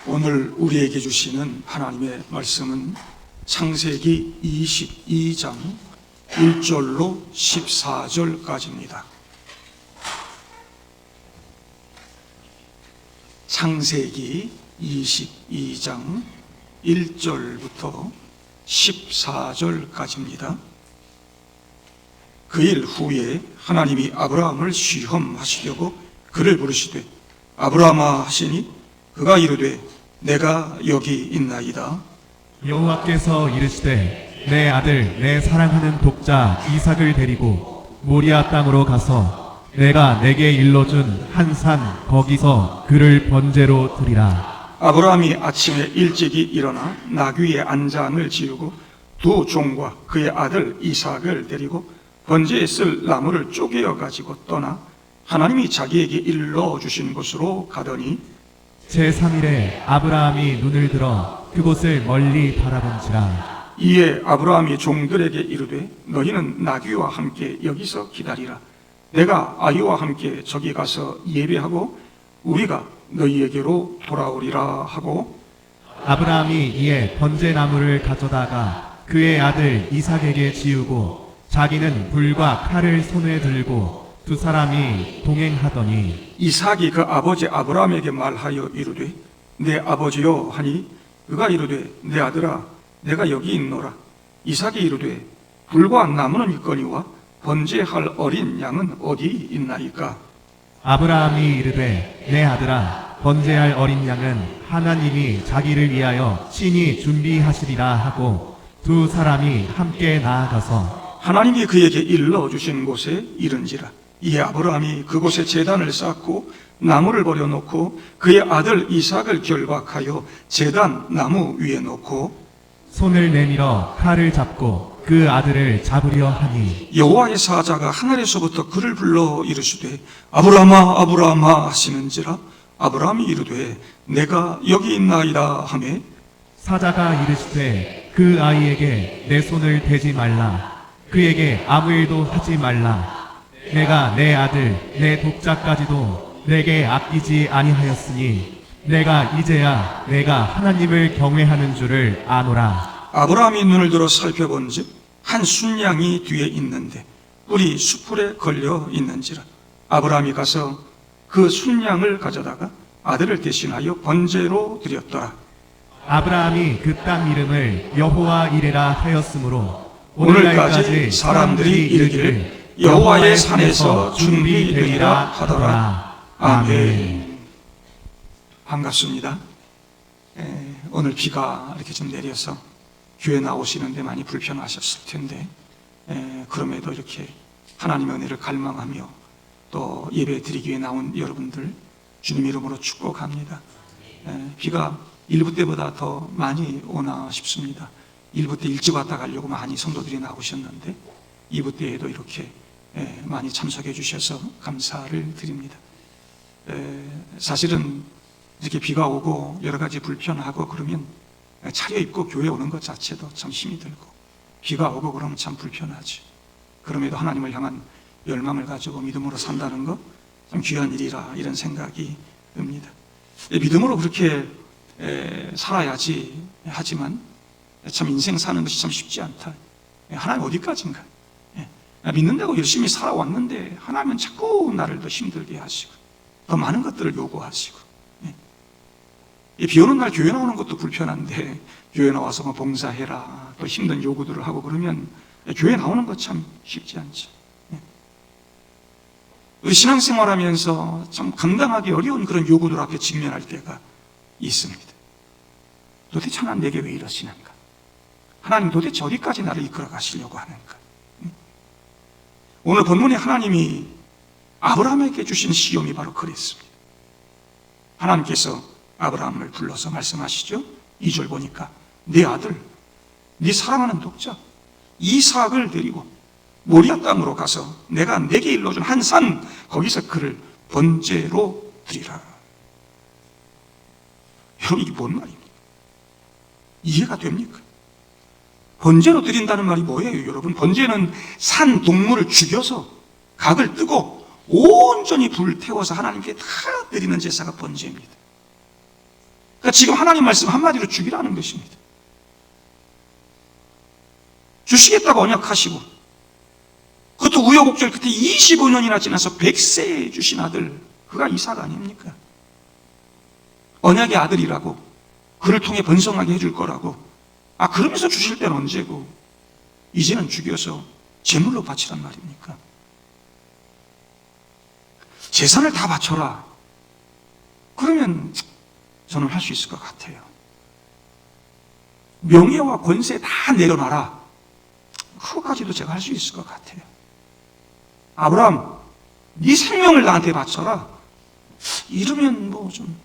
오늘 우리에게 주시는 하나님의 말씀은 창세기 22장 1절로 14절까지입니다. 창세기 22장 1절부터 14절까지입니다. 그 일 후에 하나님이 아브라함을 시험하시려고 그를 부르시되 아브라함아 하시니 그가 이르되 내가 여기 있나이다. 여호와께서 이르시되 내 아들 내 사랑하는 독자 이삭을 데리고 모리아 땅으로 가서 내가 내게 일러준 한 산 거기서 그를 번제로 드리라. 아브라함이 아침에 일찍이 일어나 나귀의 안장을 지우고 두 종과 그의 아들 이삭을 데리고 번제에 쓸 나무를 쪼개어 가지고 떠나 하나님이 자기에게 일러주신 곳으로 가더니 제3일에 아브라함이 눈을 들어 그곳을 멀리 바라본지라. 이에 아브라함이 종들에게 이르되 너희는 나귀와 함께 여기서 기다리라. 내가 아이와 함께 저기 가서 예배하고 우리가 너희에게로 돌아오리라 하고 아브라함이 이에 번제 나무를 가져다가 그의 아들 이삭에게 지우고 자기는 불과 칼을 손에 들고 두 사람이 동행하더니 이삭이 그 아버지 아브라함에게 말하여 이르되 내 아버지여 하니 그가 이르되 내 아들아 내가 여기 있노라. 이삭이 이르되 불과 나무는 있거니와 번제할 어린 양은 어디 있나이까. 아브라함이 이르되 내 아들아 번제할 어린 양은 하나님이 자기를 위하여 친히 준비하시리라 하고 두 사람이 함께 나아가서 하나님이 그에게 일러주신 곳에 이른지라. 이에 아브라함이 그곳에 제단을 쌓고 나무를 버려놓고 그의 아들 이삭을 결박하여 제단 나무 위에 놓고 손을 내밀어 칼을 잡고 그 아들을 잡으려 하니 여호와의 사자가 하늘에서부터 그를 불러 이르시되 아브라함아 아브라함아 하시는지라. 아브라함이 이르되 내가 여기 있나이다 하매 사자가 이르시되 그 아이에게 내 손을 대지 말라. 그에게 아무 일도 하지 말라. 내가 내 아들 내 독자까지도 내게 아끼지 아니하였으니 내가 이제야 내가 하나님을 경외하는 줄을 아노라. 아브라함이 눈을 들어 살펴본즉 한 순양이 뒤에 있는데 뿔이 수풀에 걸려 있는지라. 아브라함이 가서 그 순양을 가져다가 아들을 대신하여 번제로 드렸더라. 아브라함이 그 땅 이름을 여호와 이레라 하였으므로 오늘까지 사람들이 이르기를 여호와의 산에서 준비되리라 하더라. 아멘. 반갑습니다. 오늘 비가 이렇게 좀 내려서 교회 나오시는데 많이 불편하셨을 텐데 그럼에도 이렇게 하나님의 은혜를 갈망하며 또 예배 드리기 위해 나온 여러분들 주님 이름으로 축복합니다. 비가 일부 때보다 더 많이 오나 싶습니다. 일부 때 일찍 왔다 가려고 많이 성도들이 나오셨는데 2부 때에도 이렇게 많이 참석해 주셔서 감사를 드립니다. 사실은 이렇게 비가 오고 여러 가지 불편하고 그러면 차려입고 교회 오는 것 자체도 참 힘이 들고 비가 오고 그러면 참 불편하지. 그럼에도 하나님을 향한 열망을 가지고 믿음으로 산다는 것 참 귀한 일이라 이런 생각이 듭니다. 믿음으로 그렇게 살아야지 하지만 참 인생 사는 것이 참 쉽지 않다. 하나님 어디까지인가? 믿는다고 열심히 살아왔는데 하나님은 자꾸 나를 더 힘들게 하시고 더 많은 것들을 요구하시고 비 오는 날 교회 나오는 것도 불편한데 교회 나와서 봉사해라 또 힘든 요구들을 하고 그러면 교회 나오는 것 참 쉽지 않죠. 우리 신앙생활하면서 참 감당하기 어려운 그런 요구들 앞에 직면할 때가 있습니다. 도대체 하나님 내게 왜 이러시는가? 하나님 도대체 어디까지 나를 이끌어 가시려고 하는가? 오늘 본문에 하나님이 아브라함에게 주신 시험이 바로 그랬습니다. 하나님께서 아브라함을 불러서 말씀하시죠. 2절 보니까 내 아들, 네 사랑하는 독자 이삭을 데리고 모리아 땅으로 가서 내가 내게 일러준 한 산 거기서 그를 번제로 드리라. 여러분 이게 뭔 말입니까? 이해가 됩니까? 번제로 드린다는 말이 뭐예요, 여러분? 번제는 산 동물을 죽여서 각을 뜨고 온전히 불태워서 하나님께 다 드리는 제사가 번제입니다. 그러니까 지금 하나님 말씀 한마디로 죽이라는 것입니다. 주시겠다고 언약하시고, 그것도 우여곡절 끝에 25년이나 지나서 100세에 주신 아들, 그가 이삭 아닙니까? 언약의 아들이라고, 그를 통해 번성하게 해줄 거라고, 그러면서 주실 때는 언제고, 이제는 죽여서 제물로 바치란 말입니까? 재산을 다 바쳐라. 그러면 저는 할 수 있을 것 같아요. 명예와 권세 다 내려놔라. 그것까지도 제가 할 수 있을 것 같아요. 아브라함, 네 생명을 나한테 바쳐라. 이러면 뭐 좀,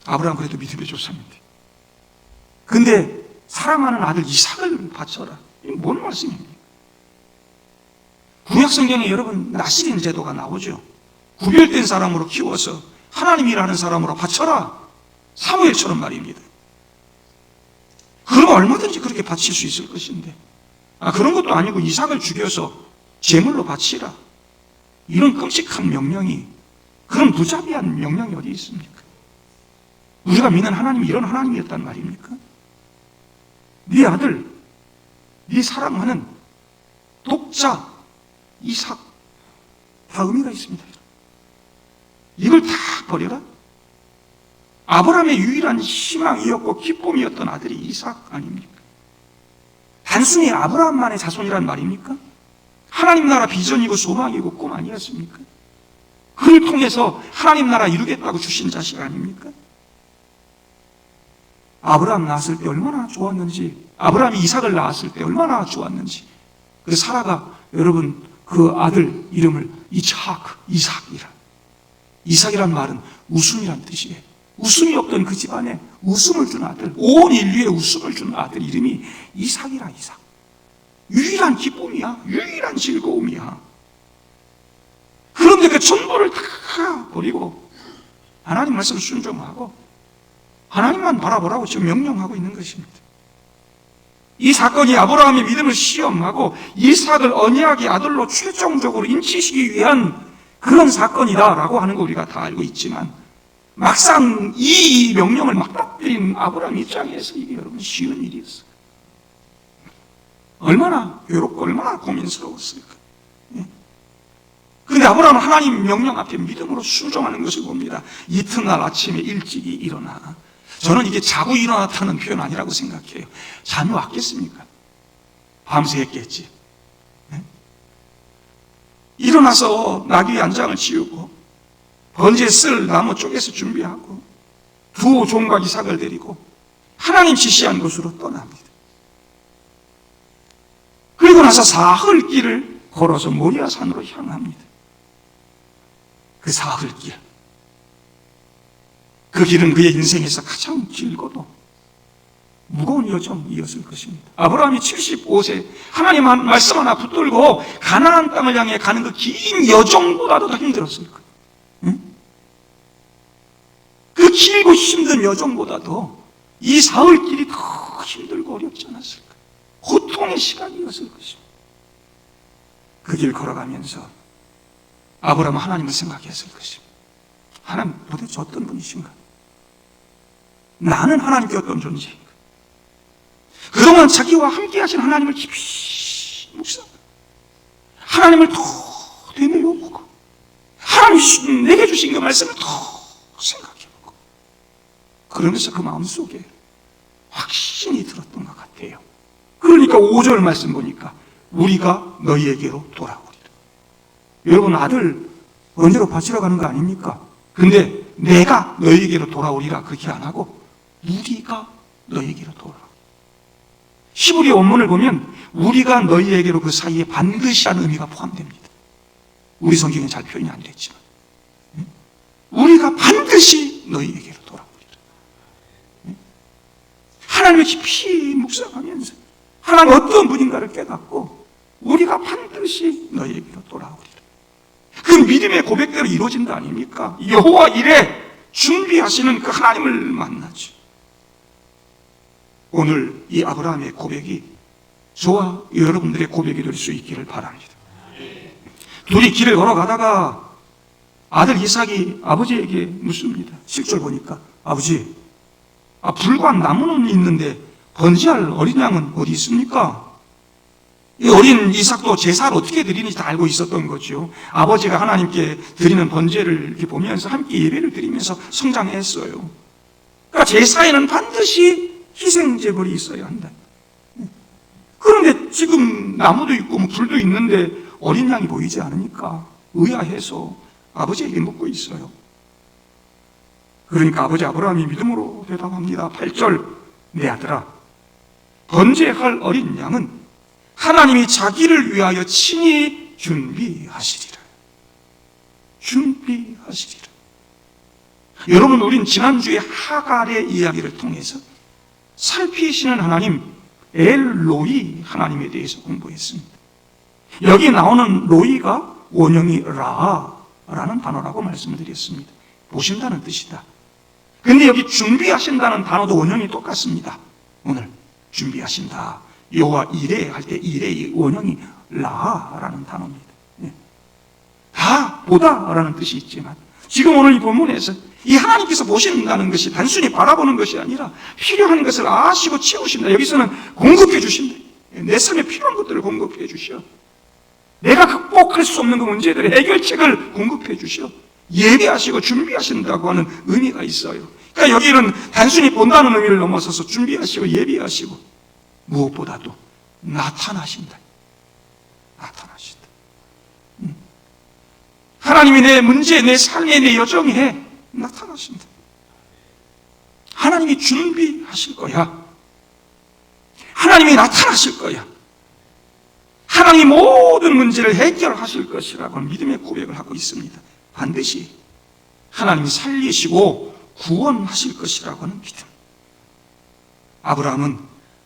아브라함 그래도 믿음의 조상인데. 근데 사랑하는 아들 이삭을 바쳐라. 이게 뭔 말씀입니까? 구약 성경에 여러분 나시린 제도가 나오죠. 구별된 사람으로 키워서 하나님이라는 사람으로 바쳐라. 사무엘처럼 말입니다. 그러면 얼마든지 그렇게 바칠 수 있을 것인데, 그런 것도 아니고 이삭을 죽여서 제물로 바치라. 이런 끔찍한 명령이, 그런 무자비한 명령이 어디 있습니까? 우리가 믿는 하나님이 이런 하나님이었단 말입니까? 네 아들, 네 사랑하는 독자 이삭, 다 의미가 있습니다. 이걸 다 버려라? 아브라함의 유일한 희망이었고 기쁨이었던 아들이 이삭 아닙니까? 단순히 아브라함만의 자손이란 말입니까? 하나님 나라 비전이고 소망이고 꿈 아니었습니까? 그를 통해서 하나님 나라 이루겠다고 주신 자식 아닙니까? 아브라함 낳았을 때 얼마나 좋았는지, 아브라함이 이삭을 낳았을 때 얼마나 좋았는지. 그래서 사라가 여러분 그 아들 이름을 이삭이라. 이삭이란 말은 웃음이란 뜻이에요. 웃음이 없던 그 집안에 웃음을 준 아들, 온 인류에 웃음을 준 아들 이름이 이삭이라. 이삭. 유일한 기쁨이야. 유일한 즐거움이야. 그런데 그 전부를 다 버리고 하나님 말씀 순종하고 하나님만 바라보라고 지금 명령하고 있는 것입니다. 이 사건이 아브라함의 믿음을 시험하고 이삭을 언약의 아들로 최종적으로 인치시기 위한 그런 사건이다라고 하는 거 우리가 다 알고 있지만, 막상 이 명령을 맞닥뜨린 아브라함 입장에서 이게 여러분 쉬운 일이었어요. 얼마나 괴롭고 얼마나 고민스러웠을까. 그런데 아브라함은 하나님 명령 앞에 믿음으로 순종하는 것을 봅니다. 이튿날 아침에 일찍이 일어나. 저는 이게 자고 일어났다는 표현 아니라고 생각해요. 잠이 왔겠습니까? 밤새 했겠지. 일어나서 나귀 안장을 치우고 번제에 쓸 나무 쪼개서 준비하고 두 종과 이삭을 데리고 하나님 지시한 곳으로 떠납니다. 그리고 나서 사흘길을 걸어서 모리아 산으로 향합니다. 그 사흘길, 그 길은 그의 인생에서 가장 길고도 무거운 여정이었을 것입니다. 아브라함이 75세 하나님 한 말씀 하나 붙들고 가나안 땅을 향해 가는 그 긴 여정보다도 더 힘들었을 거예요. 응? 그 길고 힘든 여정보다도 이 사흘길이 더 힘들고 어렵지 않았을까? 고통의 시간이었을 것입니다. 그 길 걸어가면서 아브라함은 하나님을 생각했을 것입니다. 하나님 도대체 어떤 분이신가? 나는 하나님께 어떤 존재인가? 그동안 자기와 함께 하신 하나님을 깊이 묵상하고 하나님을 더 되뇌어보고 하나님 내게 주신 그 말씀을 더 생각해보고 그러면서 그 마음속에 확신이 들었던 것 같아요. 그러니까 5절 말씀 보니까 우리가 너희에게로 돌아오리라. 여러분 아들 언제로 바치러 가는 거 아닙니까? 근데 내가 너희에게로 돌아오리라 그렇게 안 하고 우리가 너희에게로 돌아오리라. 히브리 원문을 보면 우리가 너희에게로 그 사이에 반드시 하는 의미가 포함됩니다. 우리 성경에 잘 표현이 안 됐지만 우리가 반드시 너희에게로 돌아오리라. 하나님을 깊이 묵상하면서 하나님 어떤 분인가를 깨닫고 우리가 반드시 너희에게로 돌아오리라. 그 믿음의 고백대로 이루어진 거 아닙니까? 여호와 이래 준비하시는 그 하나님을 만나죠. 오늘 이 아브라함의 고백이 저와 여러분들의 고백이 될 수 있기를 바랍니다. 둘이 길을 걸어가다가 아들 이삭이 아버지에게 묻습니다. 7절 보니까 아버지 불과 나무는 있는데 번제할 어린 양은 어디 있습니까? 이 어린 이삭도 제사를 어떻게 드리는지 다 알고 있었던 거죠. 아버지가 하나님께 드리는 번제를 이렇게 보면서 함께 예배를 드리면서 성장했어요. 그러니까 제사에는 반드시 희생제물이 있어야 한다. 그런데 지금 나무도 있고 불도 있는데 어린 양이 보이지 않으니까 의아해서 아버지에게 묻고 있어요. 그러니까 아버지 아브라함이 믿음으로 대답합니다. 8절, 내 아들아, 번제할 어린 양은 하나님이 자기를 위하여 친히 준비하시리라. 준비하시리라. 여러분, 우린 지난주에 하갈의 이야기를 통해서 살피시는 하나님, 엘로이 하나님에 대해서 공부했습니다. 여기 나오는 로이가 원형이 라라는 단어라고 말씀을 드렸습니다. 보신다는 뜻이다. 근데 여기 준비하신다는 단어도 원형이 똑같습니다. 오늘 준비하신다. 여호와 이레 할 때 이레의 원형이 라라는 단어입니다. 다 보다라는 뜻이 있지만 지금 오늘 이 본문에서 이 하나님께서 보신다는 것이 단순히 바라보는 것이 아니라 필요한 것을 아시고 채우신다. 여기서는 공급해 주신다. 내 삶에 필요한 것들을 공급해 주셔. 내가 극복할 수 없는 그 문제들의 해결책을 공급해 주셔. 예배하시고 준비하신다고 하는 의미가 있어요. 그러니까 여기는 단순히 본다는 의미를 넘어서서 준비하시고 예배하시고 무엇보다도 나타나신다. 나타나신다. 하나님이 내 문제, 내 삶에, 내 여정에 나타나신다. 하나님이 준비하실 거야. 하나님이 나타나실 거야. 하나님이 모든 문제를 해결하실 것이라고 믿음의 고백을 하고 있습니다. 반드시 하나님이 살리시고 구원하실 것이라고 하는 믿음. 아브라함은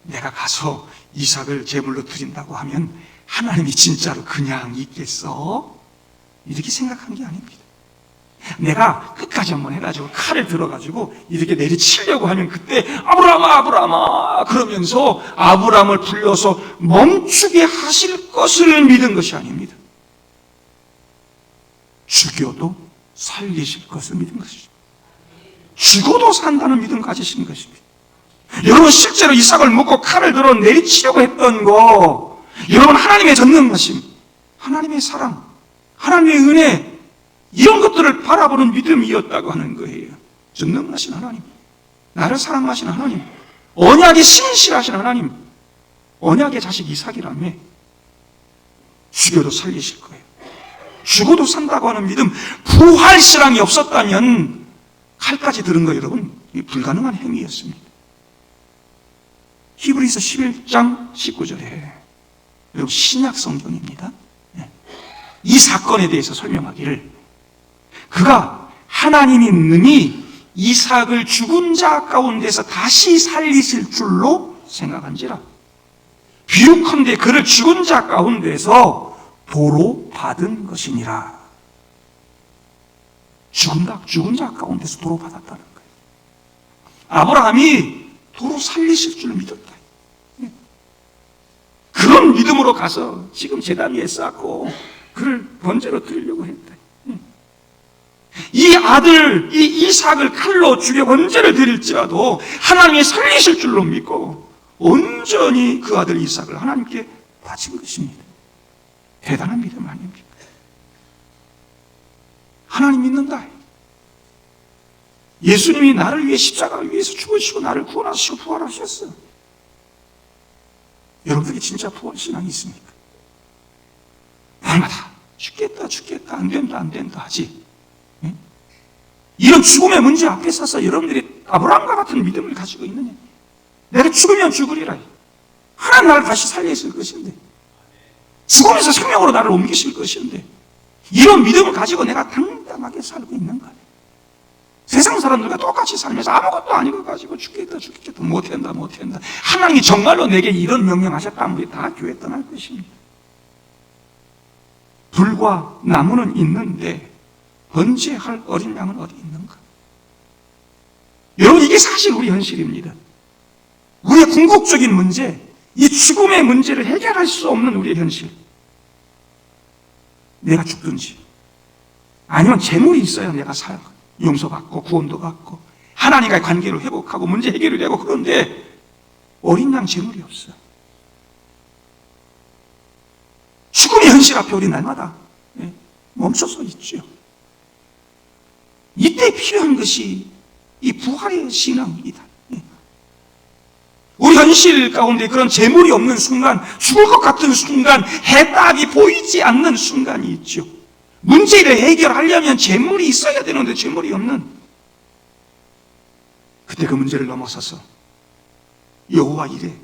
내가 가서 이삭을 제물로 드린다고 하면 하나님이 진짜로 그냥 있겠어? 이렇게 생각한 게 아닙니다. 내가 끝까지 한번 해가지고 칼을 들어가지고 이렇게 내리치려고 하면 그때 아브라함아 아브라함아 그러면서 아브라함을 불러서 멈추게 하실 것을 믿은 것이 아닙니다. 죽여도 살리실 것을 믿은 것이죠. 죽어도 산다는 믿음 가지신 것입니다. 여러분, 실제로 이삭을 묶고 칼을 들어 내리치려고 했던 거, 여러분, 하나님의 전능하심, 하나님의 사랑, 하나님의 은혜, 이런 것들을 바라보는 믿음이었다고 하는 거예요. 전능하신 하나님, 나를 사랑하신 하나님, 언약에 신실하신 하나님, 언약의 자식 이삭이라며 죽여도 살리실 거예요. 죽어도 산다고 하는 믿음, 부활신앙이 없었다면 칼까지 들은 거 여러분, 불가능한 행위였습니다. 히브리서 11장 19절에 여러분, 신약 성경입니다. 이 사건에 대해서 설명하기를 그가 하나님이 능히 이삭을 죽은 자 가운데서 다시 살리실 줄로 생각한지라. 비유컨대 그를 죽은 자 가운데서 도로 받은 것이니라. 죽은 자 가운데서 도로 받았다는 거예요. 아브라함이 도로 살리실 줄 믿었다. 그런 믿음으로 가서 지금 제단 위에 쌓고 그를 번제로 드리려고 했다. 이 아들, 이 이삭을 칼로 죽여 번제를 드릴지라도 하나님이 살리실 줄로 믿고 온전히 그 아들 이삭을 하나님께 바친 것입니다. 대단한 믿음 아닙니까? 하나님 믿는다. 예수님이 나를 위해 십자가를 위해서 죽으시고 나를 구원하시고 부활하셨어. 여러분들이 진짜 부활신앙이 있습니까? 날마다 죽겠다 안 된다 하지. 이런 죽음의 문제 앞에 서서 여러분들이 아브라함과 같은 믿음을 가지고 있느냐? 내가 죽으면 죽으리라. 하나님 나를 다시 살리실 것인데, 죽음에서 생명으로 나를 옮기실 것인데, 이런 믿음을 가지고 내가 당당하게 살고 있는 거예요. 세상 사람들과 똑같이 살면서 아무것도 아니고 가지고 죽겠다 못한다. 하나님이 정말로 내게 이런 명령하셨다면 우리 다 교회 떠날 것입니다. 불과 나무는 있는데 번제할 어린 양은 어디 있는가? 여러분, 이게 사실 우리 현실입니다. 우리의 궁극적인 문제, 이 죽음의 문제를 해결할 수 없는 우리의 현실. 내가 죽든지 아니면 재물이 있어야 내가 용서받고 구원도 받고 하나님과의 관계를 회복하고 문제 해결이 되고, 그런데 어린 양 재물이 없어. 죽음의 현실 앞에 우리 날마다 멈춰서 있죠. 이때 필요한 것이 이 부활의 신앙입니다. 우리 현실 가운데 그런 재물이 없는 순간, 죽을 것 같은 순간, 해답이 보이지 않는 순간이 있죠. 문제를 해결하려면 재물이 있어야 되는데 재물이 없는, 그때 그 문제를 넘어서서 여호와 이레,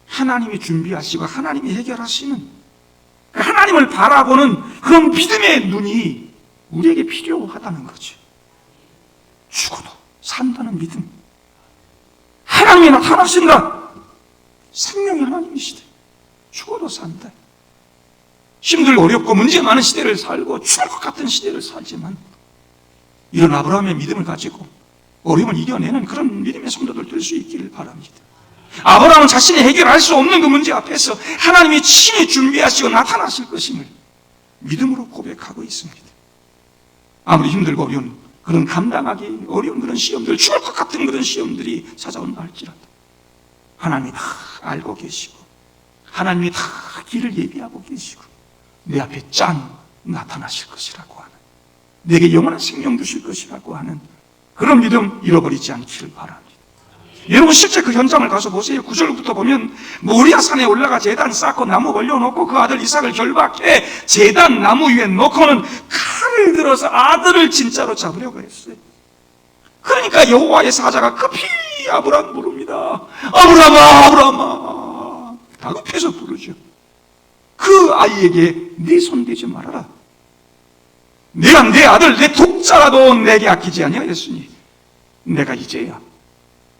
하나님이 준비하시고 하나님이 해결하시는, 하나님을 바라보는 그런 믿음의 눈이 우리에게 필요하다는 거죠. 죽어도 산다는 믿음. 하나님이 나타나신다. 생명의 하나님이시대. 죽어도 산다. 힘들고 어렵고 문제 많은 시대를 살고 죽을 것 같은 시대를 살지만, 이런 아브라함의 믿음을 가지고 어려움을 이겨내는 그런 믿음의 성도들 될 수 있기를 바랍니다. 아브라함은 자신이 해결할 수 없는 그 문제 앞에서 하나님이 친히 준비하시고 나타나실 것임을 믿음으로 고백하고 있습니다. 아무리 힘들고 어려운 그런 감당하기 어려운 그런 시험들, 죽을 것 같은 그런 시험들이 찾아온다 할지라도 하나님이 다 알고 계시고, 하나님이 다 길을 예비하고 계시고, 내 앞에 짠 나타나실 것이라고 하는, 내게 영원한 생명 주실 것이라고 하는 그런 믿음 잃어버리지 않기를 바랍니다. 여러분, 실제 그 현장을 가서 보세요. 9절부터 보면 모리아 산에 올라가 제단 쌓고 나무 벌려놓고 그 아들 이삭을 결박해 제단 나무 위에 놓고는 칼을 들어서 아들을 진짜로 잡으려고 했어요. 그러니까 여호와의 사자가 급히 아브라함 부릅니다. 아브라함아, 아브라함아. 다급해서 부르죠. 그 아이에게 네 손 대지 말아라. 내가 내 아들, 내 독자라도 내게 아끼지 아니하였으니 내가 이제야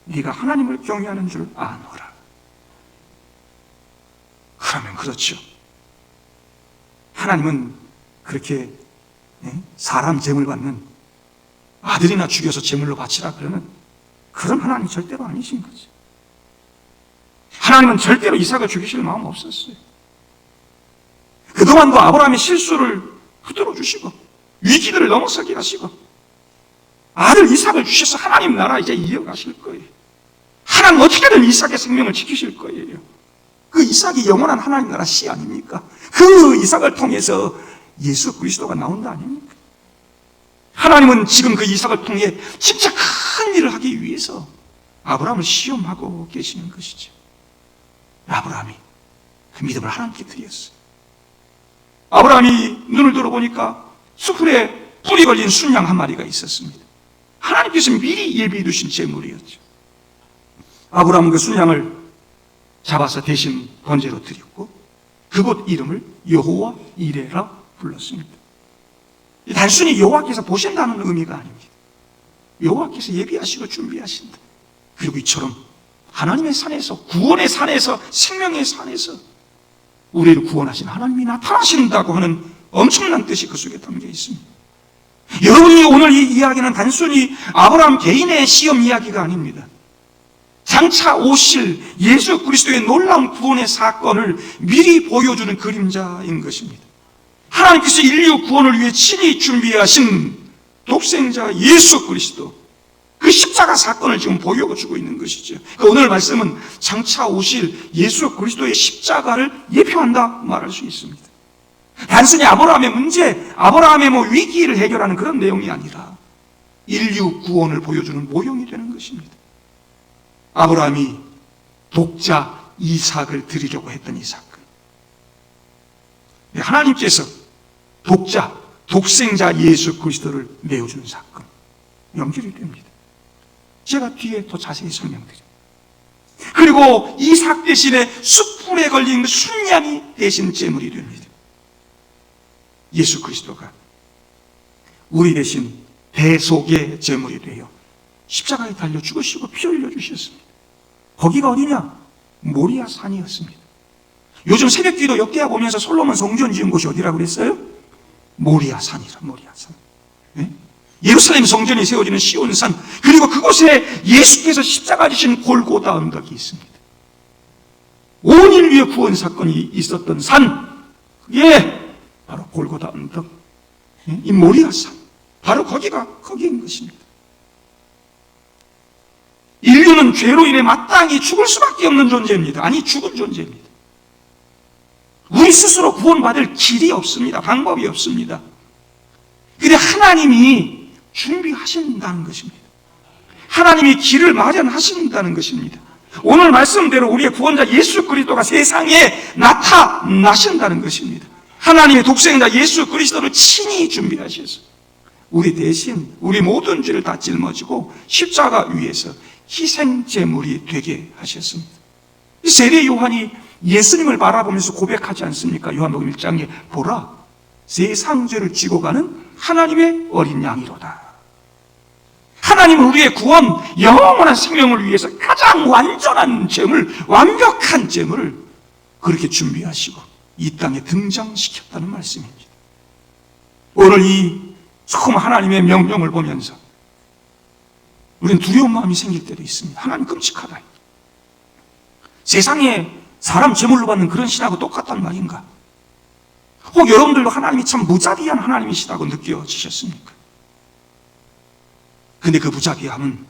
네가 하나님을 경외하는 줄 아노라. 그러면 그렇죠. 하나님은 그렇게 사람 재물 받는, 아들이나 죽여서 재물로 바치라 그러는 그런 하나님 절대로 아니신 거죠. 하나님은 절대로 이삭을 죽이실 마음 없었어요. 그동안도 아브라함의 실수를 붙들어 주시고 위기들을 넘어서게 하시고 아들 이삭을 주셔서 하나님 나라 이제 이어가실 거예요. 하나님 어떻게든 이삭의 생명을 지키실 거예요. 그 이삭이 영원한 하나님 나라 씨 아닙니까? 그 이삭을 통해서 예수 그리스도가 나온다 아닙니까? 하나님은 지금 그 이삭을 통해 진짜 큰 일을 하기 위해서 아브라함을 시험하고 계시는 것이죠. 아브라함이 그 믿음을 하나님께 드렸어요. 아브라함이 눈을 들어보니까 수풀에 뿔이 걸린 순양 한 마리가 있었습니다. 하나님께서 미리 예비해 두신 제물이었죠. 아브라함은 그 순양을 잡아서 대신 번제로 드렸고 그곳 이름을 여호와 이레라 불렀습니다. 단순히 여호와께서 보신다는 의미가 아닙니다. 여호와께서 예비하시고 준비하신다. 그리고 이처럼 하나님의 산에서, 구원의 산에서, 생명의 산에서 우리를 구원하신 하나님이 나타나신다고 하는 엄청난 뜻이 그 속에 담겨 있습니다. 여러분이 오늘 이 이야기는 단순히 아브라함 개인의 시험 이야기가 아닙니다. 장차 오실 예수 그리스도의 놀라운 구원의 사건을 미리 보여주는 그림자인 것입니다. 하나님께서 인류 구원을 위해 친히 준비하신 독생자 예수 그리스도, 그 십자가 사건을 지금 보여주고 있는 것이죠. 오늘 말씀은 장차 오실 예수 그리스도의 십자가를 예표한다 말할 수 있습니다. 단순히 아브라함의 문제, 아브라함의 위기를 해결하는 그런 내용이 아니라 인류 구원을 보여주는 모형이 되는 것입니다. 아브라함이 독자 이삭을 드리려고 했던 이 사건, 하나님께서 독자, 독생자 예수 그리스도를 내어주는 사건, 연결이 됩니다. 제가 뒤에 더 자세히 설명드립니다. 그리고 이삭 대신에 숯불에 걸린 순양이 대신 제물이 됩니다. 예수 그리스도가 우리 대신 대속의 제물이 되어 십자가에 달려 죽으시고 피 흘려 주셨습니다. 거기가 어디냐? 모리아 산이었습니다. 요즘 새벽기도 역대하 보면서 솔로몬 성전 지은 곳이 어디라고 그랬어요? 모리아 산이라, 모리아 산. 네? 예루살렘 성전이 세워지는 시온산, 그리고 그곳에 예수께서 십자가 지신 골고다 언덕이 있습니다. 온 인류의 구원 사건이 있었던 산, 그게 바로 골고다 언덕, 이 모리아 산, 바로 거기인 것입니다. 인류는 죄로 인해 마땅히 죽을 수밖에 없는 존재입니다. 아니, 죽은 존재입니다. 우리 스스로 구원받을 길이 없습니다. 방법이 없습니다. 근데 하나님이 준비하신다는 것입니다. 하나님이 길을 마련하신다는 것입니다. 오늘 말씀대로 우리의 구원자 예수 그리스도가 세상에 나타나신다는 것입니다. 하나님의 독생자 예수 그리스도를 친히 준비하셔서 우리 대신 우리 모든 죄를 다 짊어지고 십자가 위에서 희생 제물이 되게 하셨습니다. 세례 요한이 예수님을 바라보면서 고백하지 않습니까? 요한복음 1장에 보라, 세상 죄를 지고 가는 하나님의 어린 양이로다. 하나님은 우리의 구원, 영원한 생명을 위해서 가장 완전한 제물, 완벽한 제물을 그렇게 준비하시고 이 땅에 등장시켰다는 말씀입니다. 오늘 이 처음 하나님의 명령을 보면서 우리는 두려운 마음이 생길 때도 있습니다. 하나님 끔찍하다. 세상에 사람 제물로 받는 그런 신하고 똑같단 말인가? 혹 여러분들도 하나님이 참 무자비한 하나님이시다고 느껴지셨습니까? 근데 그 무자비함은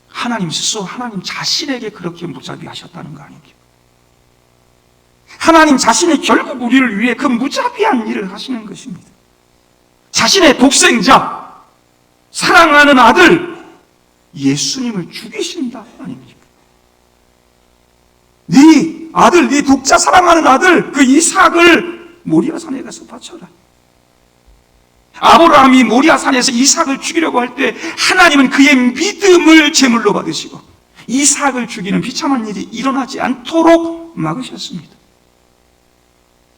하나님 스스로 하나님 자신에게 그렇게 무자비하셨다는 거 아닙니까? 하나님 자신이 결국 우리를 위해 그 무자비한 일을 하시는 것입니다. 자신의 독생자, 사랑하는 아들 예수님을 죽이신다 아닙니까? 네 아들, 네 독자 사랑하는 아들 그 이삭을 모리아산에 가서 바쳐라. 아브라함이 모리아산에서 이삭을 죽이려고 할 때 하나님은 그의 믿음을 제물로 받으시고 이삭을 죽이는 비참한 일이 일어나지 않도록 막으셨습니다.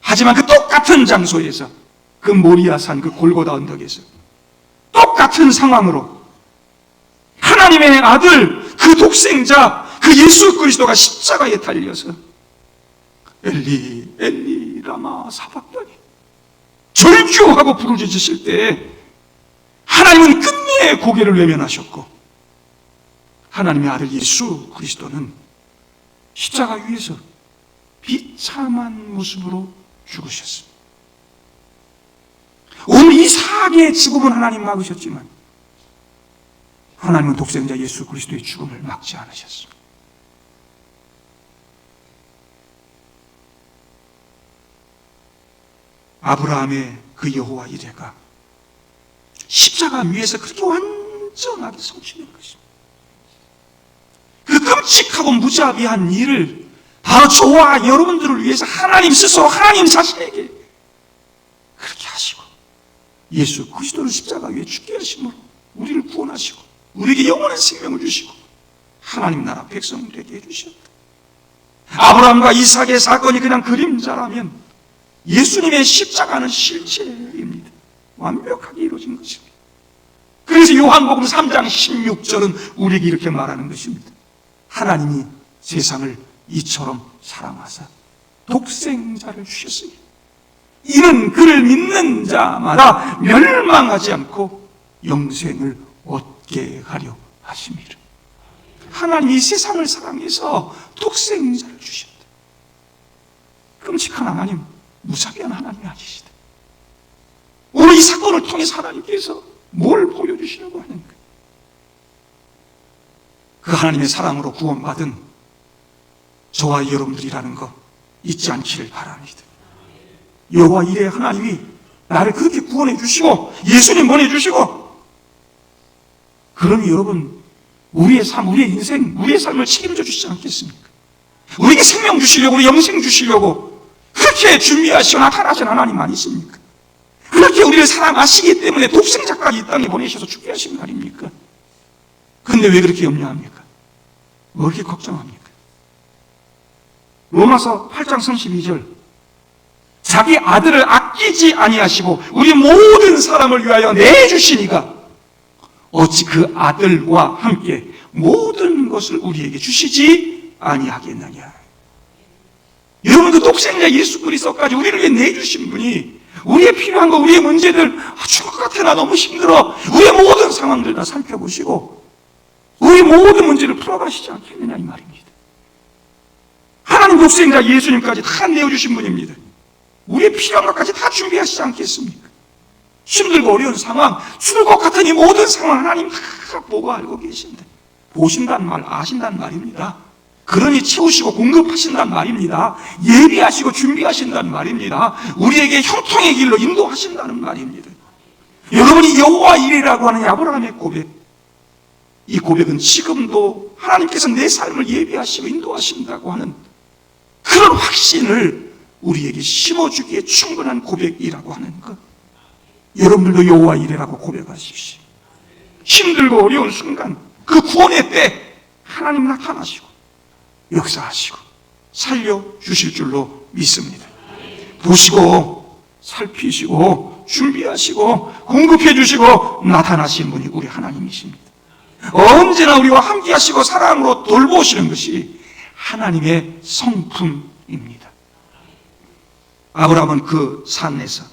하지만 그 똑같은 장소에서 그 모리아산 그 골고다 언덕에서 똑같은 상황으로 하나님의 아들 그 독생자 그 예수 그리스도가 십자가에 달려서 엘리 엘리 라마 사박다니 절규하고 부르짖으실 때 하나님은 끝내 고개를 외면하셨고 하나님의 아들 예수 그리스도는 십자가 위에서 비참한 모습으로 죽으셨습니다. 오늘 이삭의 죽음은 하나님 막으셨지만 하나님은 독생자 예수 그리스도의 죽음을 막지 않으셨습니다. 아브라함의 그 여호와 이레가 십자가 위에서 그렇게 완전하게 성취된 것입니다. 그 끔찍하고 무자비한 일을 바로 저와 여러분들을 위해서 하나님 스스로 하나님 자신에게 그렇게 하시고 예수 그리스도를 십자가 위에 죽게 하심으로 우리를 구원하시고 우리에게 영원한 생명을 주시고 하나님 나라 백성 되게 해주셨다. 아브라함과 이삭의 사건이 그냥 그림자라면 예수님의 십자가는 실체입니다. 완벽하게 이루어진 것입니다. 그래서 요한복음 3장 16절은 우리에게 이렇게 말하는 것입니다. 하나님이 세상을 이처럼 사랑하사 독생자를 주셨으니 이는 그를 믿는 자마다 멸망하지 않고 영생을 얻게 하려 하심이라. 하나님이 세상을 사랑해서 독생자를 주셨다. 끔찍한 하나님, 무자비한 하나님이 아니시다. 오늘 이 사건을 통해서 하나님께서 뭘 보여주시려고 하는가? 그 하나님의 사랑으로 구원받은 저와 여러분들이라는 거 잊지 않기를 바랍니다. 여호와 이레 하나님이 나를 그렇게 구원해 주시고 예수님 보내주시고 그러니 여러분 우리의 삶, 우리의 인생, 우리의 삶을 책임져 주시지 않겠습니까? 우리에게 생명 주시려고 우리 영생 주시려고 그렇게 준비하시고 나타나신 하나님 아니십니까? 그렇게 우리를 사랑하시기 때문에 독생자까지 이 땅에 보내셔서 죽게 하신 거 아닙니까? 근데 왜 그렇게 염려합니까? 왜 그렇게 걱정합니까? 로마서 8장 32절 자기 아들을 아끼지 아니하시고 우리 모든 사람을 위하여 내주시니가 어찌 그 아들과 함께 모든 것을 우리에게 주시지 아니하겠느냐. 여러분 그 독생자 예수 그리스도까지 우리를 위해 내주신 분이 우리의 필요한 거 우리의 문제들 죽을 것 같아 나 너무 힘들어 우리의 모든 상황들 다 살펴보시고 우리 모든 문제를 풀어가시지 않겠느냐 이 말입니다. 하나님 독생자 예수님까지 다 내어주신 분입니다. 우리의 필요한 것까지 다 준비하시지 않겠습니까? 힘들고 어려운 상황, 죽을 것 같은 이 모든 상황 하나님 다 보고 알고 계신데 보신다는 말, 아신다는 말입니다. 그러니 채우시고 공급하신다는 말입니다. 예비하시고 준비하신다는 말입니다. 우리에게 형통의 길로 인도하신다는 말입니다. 여러분이 여호와 이레라고 하는 아브라함의 고백, 이 고백은 지금도 하나님께서 내 삶을 예비하시고 인도하신다고 하는 그런 확신을 우리에게 심어주기에 충분한 고백이라고 하는 것. 여러분들도 여호와 이레라고 고백하십시오. 힘들고 어려운 순간, 그 구원의 때 하나님 나타나시고 역사하시고 살려주실 줄로 믿습니다. 보시고 살피시고 준비하시고 공급해 주시고 나타나신 분이 우리 하나님이십니다. 언제나 우리와 함께 하시고 사랑으로 돌보시는 것이 하나님의 성품입니다. 아브라함은 그 산에서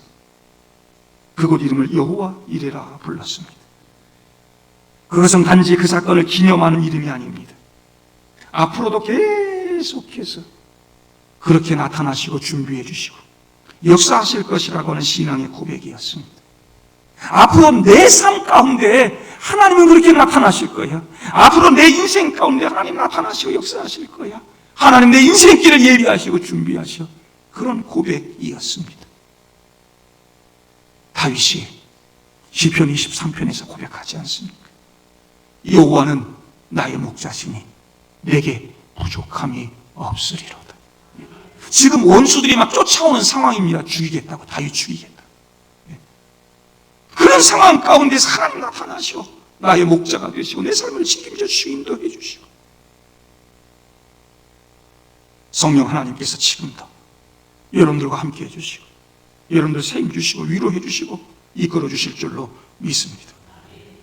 그곳 이름을 여호와 이레라 불렀습니다. 그것은 단지 그 사건을 기념하는 이름이 아닙니다. 앞으로도 계속해서 그렇게 나타나시고 준비해 주시고 역사하실 것이라고 하는 신앙의 고백이었습니다. 앞으로 내 삶 가운데 하나님은 그렇게 나타나실 거야. 앞으로 내 인생 가운데 하나님 나타나시고 역사하실 거야. 하나님 내 인생길을 예비하시고 준비하셔. 그런 고백이었습니다. 다윗이 시편 23편에서 고백하지 않습니까? 여호와는 나의 목자시니 내게 부족함이 없으리로다. 지금 원수들이 막 쫓아오는 상황입니다. 죽이겠다고, 다윗 죽이겠다. 그런 상황 가운데서 하나님 나타나시고 나의 목자가 되시고 내 삶을 책임져 주시고 인도해 주시고, 성령 하나님께서 지금도 여러분들과 함께 해주시고 여러분들 세임 주시고 위로해 주시고 이끌어 주실 줄로 믿습니다.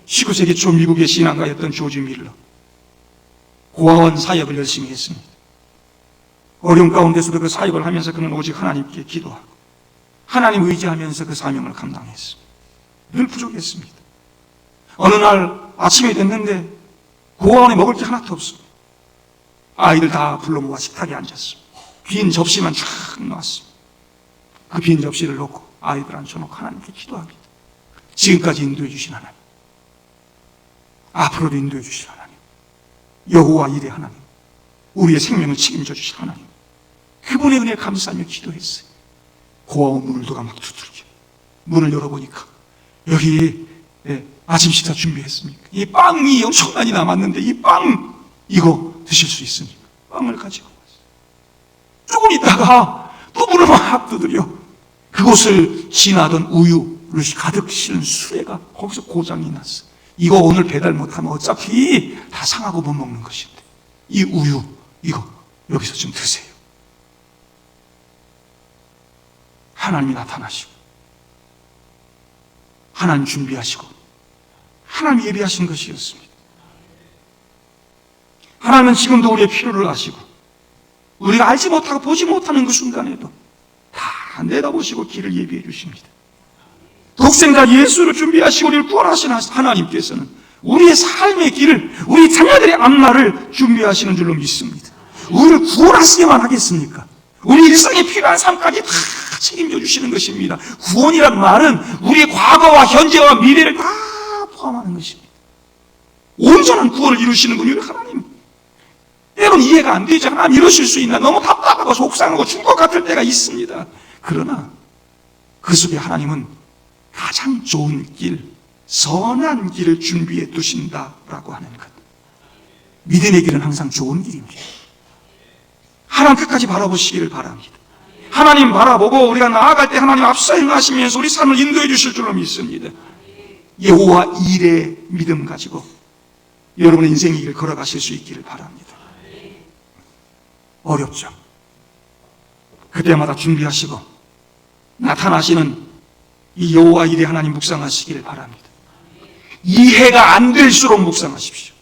19세기 초 미국의 신앙가였던 조지 밀러, 고아원 사역을 열심히 했습니다. 어려운 가운데서도 그 사역을 하면서 그는 오직 하나님께 기도하고 하나님 의지하면서 그 사명을 감당했습니다. 늘 부족했습니다. 어느 날 아침이 됐는데 고아원에 먹을 게 하나도 없습니다. 아이들 다 불러 모아 식탁에 앉았습니다. 빈 접시만 쫙 놨습니다. 그 빈 접시를 놓고 아이들 앉혀놓고 하나님께 기도합니다. 지금까지 인도해 주신 하나님, 앞으로도 인도해 주실 하나님, 여호와 이레 하나님, 우리의 생명을 책임져 주실 하나님, 그분의 은혜에 감사하며 기도했어요. 고아원 문을 누가 막 두들겨 문을 열어보니까 여기 아침 식사 준비했습니까? 이 빵이 엄청 많이 남았는데 이 빵 이거 드실 수 있습니까? 빵을 가지고 왔어요. 조금 있다가 또 문을 막 두드려 그곳을 지나던 우유를 가득 실은 수레가 거기서 고장이 났어요. 이거 오늘 배달 못하면 어차피 다 상하고 못 먹는 것인데 이 우유 이거 여기서 좀 드세요. 하나님이 나타나시고 하나님 준비하시고 하나님 예비하신 것이었습니다. 하나님은 지금도 우리의 필요를 아시고 우리가 알지 못하고 보지 못하는 그 순간에도 다 내다보시고 길을 예비해 주십니다. 독생자 예수를 준비하시고 우리를 구원하신 하나님께서는 우리의 삶의 길을, 우리 자녀들의 앞날을 준비하시는 줄로 믿습니다. 우리를 구원하시기만 하겠습니까? 우리 일상에 필요한 삶까지 다 책임져 주시는 것입니다. 구원이란 말은 우리의 과거와 현재와 미래를 다 포함하는 것입니다. 온전한 구원을 이루시는 분이 우리 하나님. 때로는 이해가 안 되죠. 하나님 이루실 수 있나? 너무 답답하고 속상하고 죽을 것 같을 때가 있습니다. 그러나 그 속에 하나님은 가장 좋은 길, 선한 길을 준비해 두신다라고 하는 것. 믿음의 길은 항상 좋은 길입니다. 하나님 끝까지 바라보시기를 바랍니다. 하나님 바라보고 우리가 나아갈 때 하나님 앞서 행하시면서 우리 삶을 인도해 주실 줄로 믿습니다. 여호와 이레 믿음 가지고 여러분의 인생의 길을 걸어가실 수 있기를 바랍니다. 어렵죠. 그때마다 준비하시고 나타나시는 이 여호와 이레 하나님 묵상하시기를 바랍니다. 이해가 안 될수록 묵상하십시오.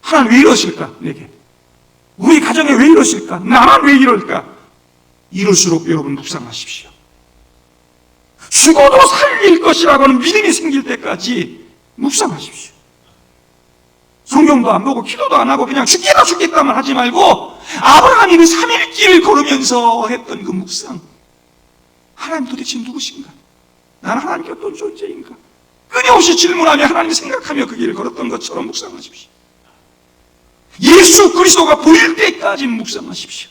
하나님 왜 이러실까? 내게. 우리 가정에 왜 이러실까? 나만 왜 이럴까? 이럴수록 여러분 묵상하십시오. 죽어도 살릴 것이라고 하는 믿음이 생길 때까지 묵상하십시오. 성경도 안 보고 기도도 안 하고 그냥 죽겠다만 하지 말고 아브라함이 그 3일 길을 걸으면서 했던 그 묵상. 하나님 도대체 누구신가? 나는 하나님께 어떤 존재인가? 끊임없이 질문하며 하나님 생각하며 그 길을 걸었던 것처럼 묵상하십시오. 예수 그리스도가 보일 때까지 묵상하십시오.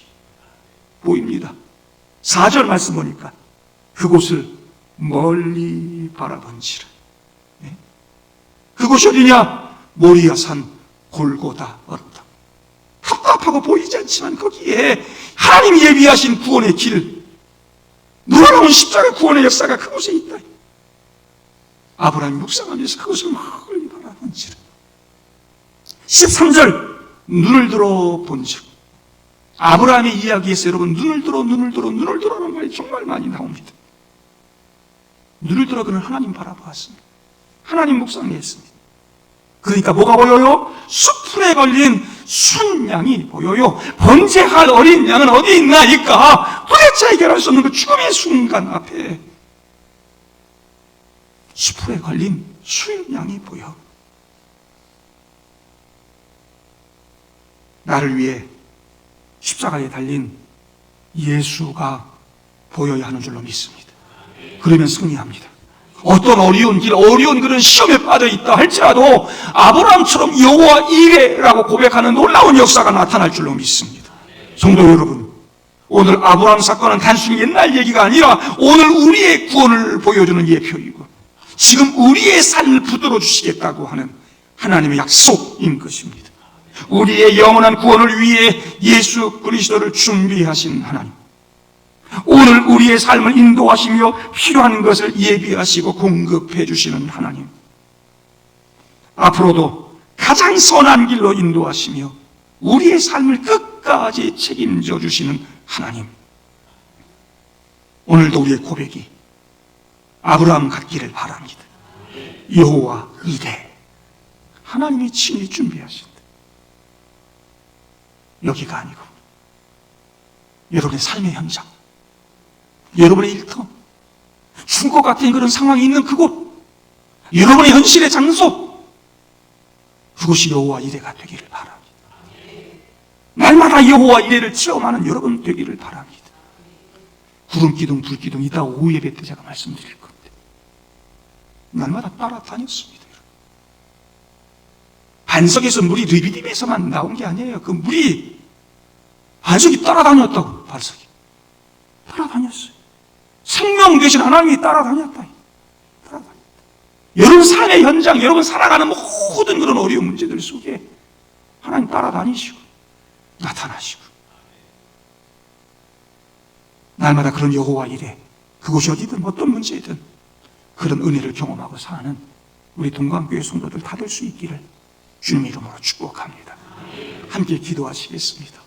보입니다. 4절 말씀 보니까 그곳을 멀리 바라본지라. 네? 그곳이 어디냐? 모리아산 골고다 언덕. 답답하고 보이지 않지만 거기에 하나님이 예비하신 구원의 길, 놀라운 십자가 구원의 역사가 그곳에 있다. 아브라함이 묵상하면서 그것을 멀리 바라본지라. 13절 눈을 들어 본즉. 아브라함의 이야기에서 여러분 눈을 들어라는 말이 정말 많이 나옵니다. 눈을 들어 그는 하나님 바라보았습니다. 하나님 묵상했습니다. 그러니까 뭐가 보여요? 수풀에 걸린 순양이 보여요. 번제할 어린 양은 어디 있나이까? 도대체 해결할 수 없는 그 죽음의 순간 앞에 수풀에 걸린 순양이 보여. 나를 위해 십자가에 달린 예수가 보여야 하는 줄로 믿습니다. 그러면 승리합니다. 어떤 어려운 길, 어려운 그런 시험에 빠져 있다 할지라도 아브라함처럼 여호와 이레라고 고백하는 놀라운 역사가 나타날 줄로 믿습니다. 성도 여러분, 오늘 아브라함 사건은 단순히 옛날 얘기가 아니라 오늘 우리의 구원을 보여주는 예표이고 지금 우리의 삶을 붙들어 주시겠다고 하는 하나님의 약속인 것입니다. 우리의 영원한 구원을 위해 예수 그리스도를 준비하신 하나님, 오늘 우리의 삶을 인도하시며 필요한 것을 예비하시고 공급해 주시는 하나님, 앞으로도 가장 선한 길로 인도하시며 우리의 삶을 끝까지 책임져 주시는 하나님, 오늘도 우리의 고백이 아브라함 같기를 바랍니다. 여호와 이레, 하나님이 친히 준비하신다. 여기가 아니고 여러분의 삶의 현장, 여러분의 일터, 죽을 것 같은 그런 상황이 있는 그곳, 여러분의 현실의 장소, 그곳이 여호와 이레가 되기를 바랍니다. 날마다 여호와 이레를 체험하는 여러분 되기를 바랍니다. 구름 기둥, 불 기둥, 이따 오후 예배 때 제가 말씀드릴 건데 날마다 따라다녔습니다. 반석에서 물이 리비딤에서만 나온 게 아니에요. 그 물이 반석이 따라다녔다고. 반석이 따라다녔어요. 생명 되신 하나님이 따라다녔다. 여러분 삶의 현장, 여러분 살아가는 모든 그런 어려운 문제들 속에 하나님 따라다니시고 나타나시고 날마다 그런 여호와 이레, 그곳이 어디든 어떤 문제이든 그런 은혜를 경험하고 사는 우리 동강교회 성도들 다 될 수 있기를 주님 이름으로 축복합니다. 함께 기도하시겠습니다.